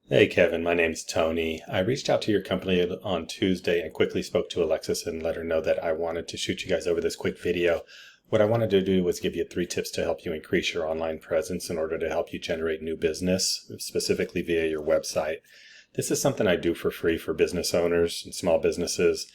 Hey Kevin, my name's Tony. I reached out to your company on Tuesday and quickly spoke to Alexis and let her know that I wanted to shoot you guys over this quick video. What I wanted to do was give you 3 tips to help you increase your online presence in order to help you generate new business, specifically via your website. This is something I do for free for business owners and small businesses.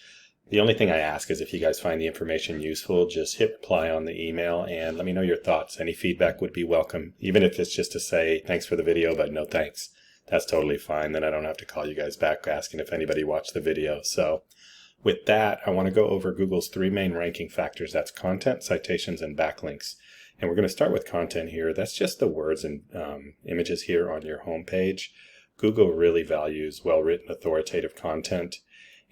The only thing I ask is if you guys find the information useful, just hit reply on the email and let me know your thoughts. Any feedback would be welcome, even if it's just to say thanks for the video, but no thanks. That's totally fine. Then I don't have to call you guys back asking if anybody watched the video. So with that, I want to go over Google's 3 main ranking factors. That's content, citations, and backlinks. And we're going to start with content here. That's just the words and images here on your home page. Google really values well-written, authoritative content,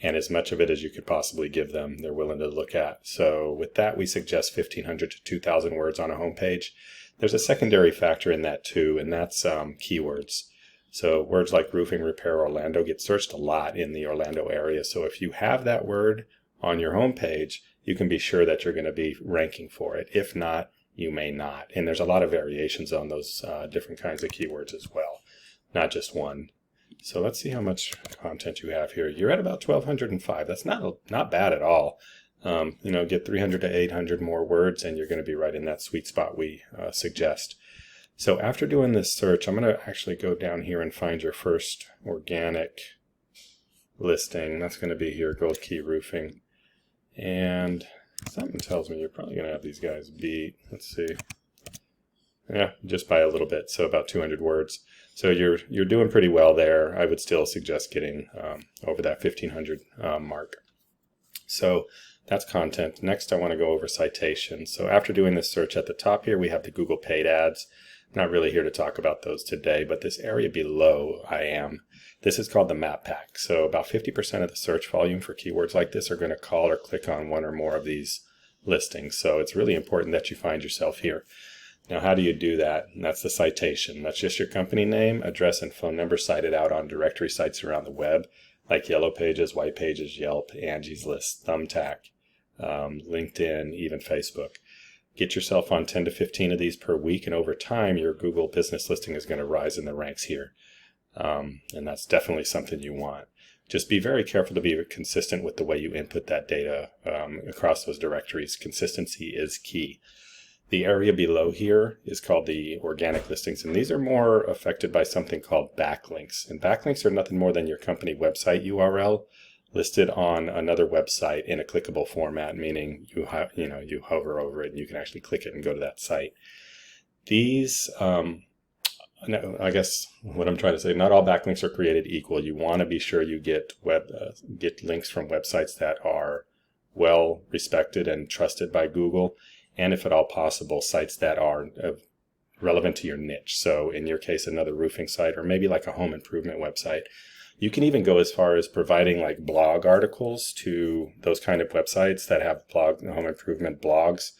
and as much of it as you could possibly give them, they're willing to look at. So with that, we suggest 1,500 to 2,000 words on a home page. There's a secondary factor in that too, and that's keywords. So words like roofing repair Orlando get searched a lot in the Orlando area. So if you have that word on your home page, you can be sure that you're going to be ranking for it. If not, you may not. And there's a lot of variations on those different kinds of keywords as well, not just one. So let's see how much content you have here. You're at about 1,205. That's not bad at all. Get 300 to 800 more words and you're going to be right in that sweet spot we suggest. So after doing this search, I'm going to actually go down here and find your first organic listing. That's going to be here, Gold Key Roofing. And something tells me you're probably going to have these guys beat. Let's see. Yeah, just by a little bit, so about 200 words. So you're doing pretty well there. I would still suggest getting over that 1,500 mark. So that's content. Next, I want to go over citations. So after doing this search at the top here, we have the Google paid ads. Not really here to talk about those today, but this area below I am. This is called the map pack. So about 50% of the search volume for keywords like this are going to call or click on one or more of these listings. So it's really important that you find yourself here. Now, how do you do that? And that's the citation. That's just your company name, address, and phone number cited out on directory sites around the web, like Yellow Pages, White Pages, Yelp, Angie's List, Thumbtack, LinkedIn, even Facebook. Get yourself on 10 to 15 of these per week, and over time, your Google business listing is going to rise in the ranks here. And that's definitely something you want. Just be very careful to be consistent with the way you input that data across those directories. Consistency is key. The area below here is called the organic listings, and these are more affected by something called backlinks. And backlinks are nothing more than your company website URL listed on another website in a clickable format, meaning you hover over it and you can actually click it and go to that site. These, I guess what I'm trying to say, not all backlinks are created equal. You want to be sure you get links from websites that are well respected and trusted by Google, and if at all possible, sites that are relevant to your niche. So in your case, another roofing site, or maybe like a home improvement website. You can even go as far as providing like blog articles to those kind of websites that have home improvement blogs.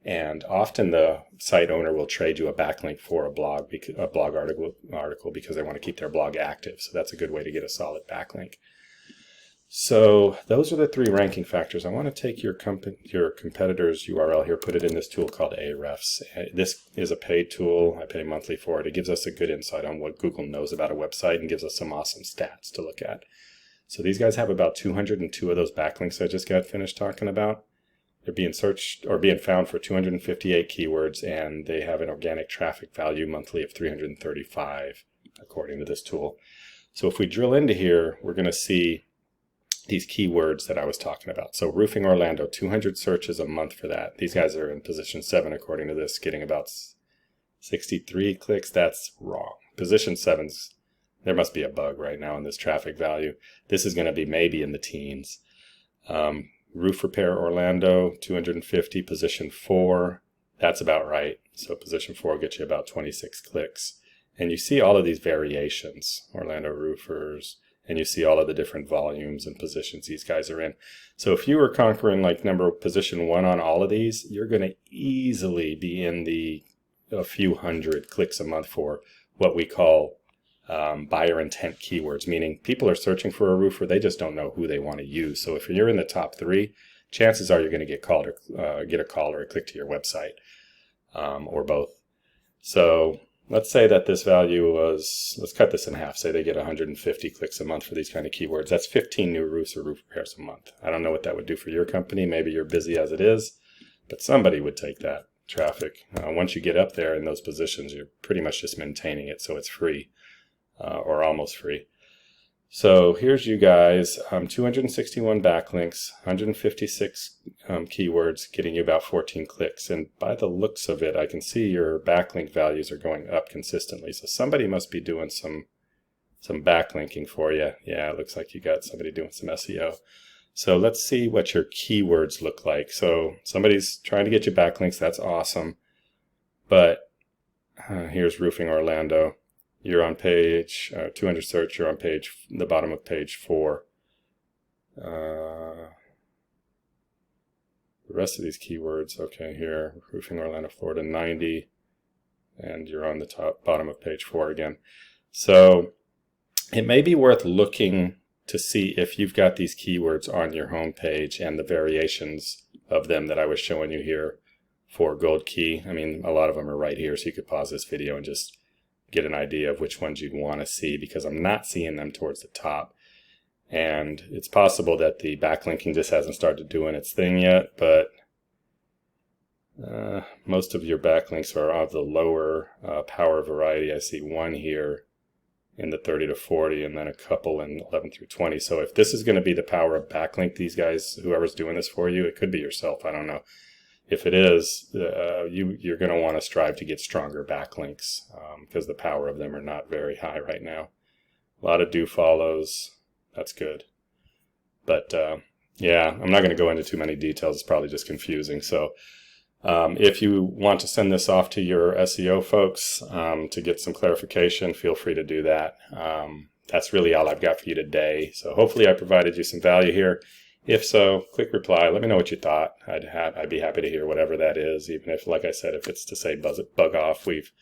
And often the site owner will trade you a backlink for a blog article because they want to keep their blog active. So that's a good way to get a solid backlink. So those are the 3 ranking factors. I want to take your competitor's URL here, put it in this tool called Ahrefs. This is a paid tool. I pay monthly for it. It gives us a good insight on what Google knows about a website and gives us some awesome stats to look at. So these guys have about 202 of those backlinks I just got finished talking about. They're being searched or being found for 258 keywords, and they have an organic traffic value monthly of 335, according to this tool. So if we drill into here, we're going to see these keywords that I was talking about. So roofing Orlando, 200 searches a month for that. These guys are in position 7 according to this, getting about 63 clicks. That's wrong. Position 7's, there must be a bug right now in this traffic value. This is going to be maybe in the teens. Roof repair Orlando, 250. Position 4, that's about right. So position 4 will get you about 26 clicks. And you see all of these variations, Orlando roofers, and you see all of the different volumes and positions these guys are in. So if you were conquering like position 1 on all of these, you're going to easily be in a few hundred clicks a month for what we call buyer intent keywords, meaning people are searching for a roofer, they just don't know who they want to use. So if you're in the top 3, chances are you're going to get get a call or a click to your website, or both. So let's say that this value was, let's cut this in half. Say they get 150 clicks a month for these kind of keywords. That's 15 new roofs or roof repairs a month. I don't know what that would do for your company. Maybe you're busy as it is, but somebody would take that traffic. Once you get up there in those positions, you're pretty much just maintaining it so it's free or almost free. So here's you guys, 261 backlinks, 156 keywords, getting you about 14 clicks. And by the looks of it, I can see your backlink values are going up consistently. So somebody must be doing some backlinking for you. Yeah, it looks like you got somebody doing some SEO. So let's see what your keywords look like. So somebody's trying to get you backlinks. That's awesome. But here's Roofing Orlando. You're on page 200 search. You're on the bottom of page 4. The rest of these keywords, okay, here, Roofing Orlando, Florida, 90, and you're on the bottom of page 4 again. So it may be worth looking to see if you've got these keywords on your home page and the variations of them that I was showing you here for Gold Key. I mean, a lot of them are right here, so you could pause this video and just get an idea of which ones you'd want to see, because I'm not seeing them towards the top. And it's possible that the backlinking just hasn't started doing its thing yet, but most of your backlinks are of the lower power variety. I see one here in the 30 to 40 and then a couple in 11 through 20. So if this is going to be the power of backlink, these guys, whoever's doing this for you, it could be yourself, I don't know. If it is, you're going to want to strive to get stronger backlinks because the power of them are not very high right now. A lot of do follows. That's good. But yeah, I'm not going to go into too many details. It's probably just confusing. So if you want to send this off to your SEO folks to get some clarification, feel free to do that. That's really all I've got for you today. So hopefully I provided you some value here. If so, click reply. Let me know what you thought. I'd be happy to hear whatever that is, even if, like I said, if it's to say bug off, we've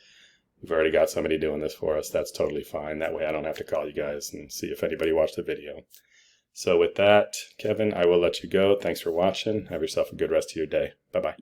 already got somebody doing this for us. That's totally fine. That way I don't have to call you guys and see if anybody watched the video. So with that, Kevin, I will let you go. Thanks for watching. Have yourself a good rest of your day. Bye-bye.